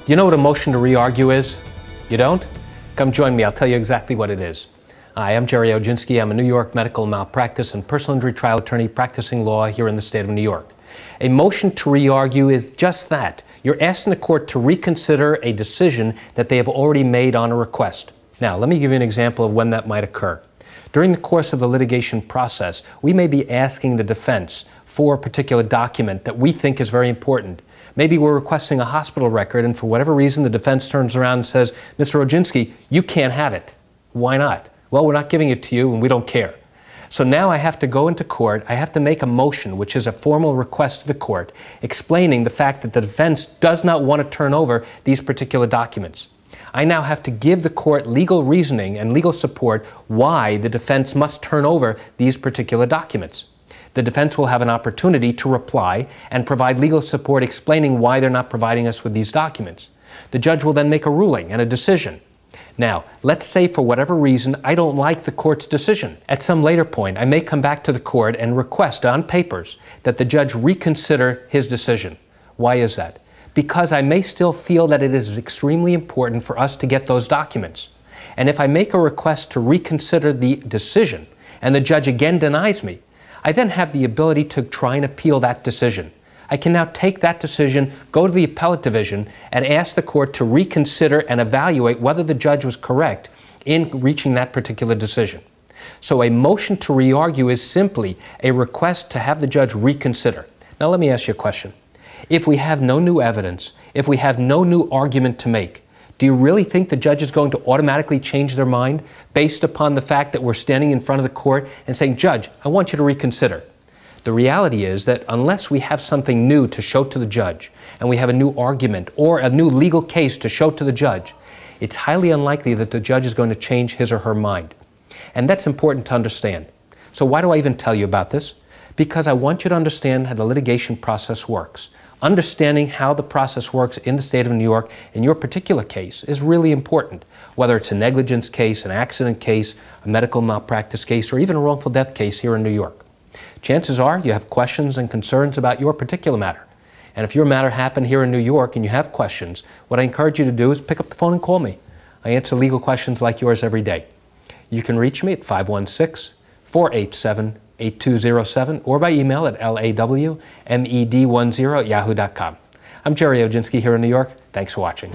You know what a motion to re-argue is? You don't? Come join me, I'll tell you exactly what it is. Hi, I'm Gerry Oginski. I'm a New York medical malpractice and personal injury trial attorney practicing law here in the state of New York. A motion to re-argue is just that. You're asking the court to reconsider a decision that they have already made on a request. Now, let me give you an example of when that might occur. During the course of the litigation process, we may be asking the defense for a particular document that we think is very important. Maybe we're requesting a hospital record, and for whatever reason, the defense turns around and says, Mr. Oginski, you can't have it. Why not? Well, we're not giving it to you, and we don't care. So now I have to go into court, I have to make a motion, which is a formal request to the court, explaining the fact that the defense does not want to turn over these particular documents. I now have to give the court legal reasoning and legal support why the defense must turn over these particular documents. The defense will have an opportunity to reply and provide legal support explaining why they're not providing us with these documents. The judge will then make a ruling and a decision. Now, let's say for whatever reason I don't like the court's decision. At some later point, I may come back to the court and request on papers that the judge reconsider his decision. Why is that? Because I may still feel that it is extremely important for us to get those documents. And if I make a request to reconsider the decision and the judge again denies me, I then have the ability to try and appeal that decision. I can now take that decision, go to the appellate division, and ask the court to reconsider and evaluate whether the judge was correct in reaching that particular decision. So a motion to re-argue is simply a request to have the judge reconsider. Now let me ask you a question. If we have no new evidence, if we have no new argument to make, do you really think the judge is going to automatically change their mind based upon the fact that we're standing in front of the court and saying, Judge, I want you to reconsider? The reality is that unless we have something new to show to the judge, and we have a new argument or a new legal case to show to the judge, it's highly unlikely that the judge is going to change his or her mind. And that's important to understand. So why do I even tell you about this? Because I want you to understand how the litigation process works. Understanding how the process works in the state of New York in your particular case is really important, whether it's a negligence case, an accident case, a medical malpractice case, or even a wrongful death case here in New York. Chances are you have questions and concerns about your particular matter. And if your matter happened here in New York and you have questions, what I encourage you to do is pick up the phone and call me. I answer legal questions like yours every day. You can reach me at 516-487-8207 or by email at lawmed10@yahoo.com. I'm Gerry Oginski here in New York. Thanks for watching.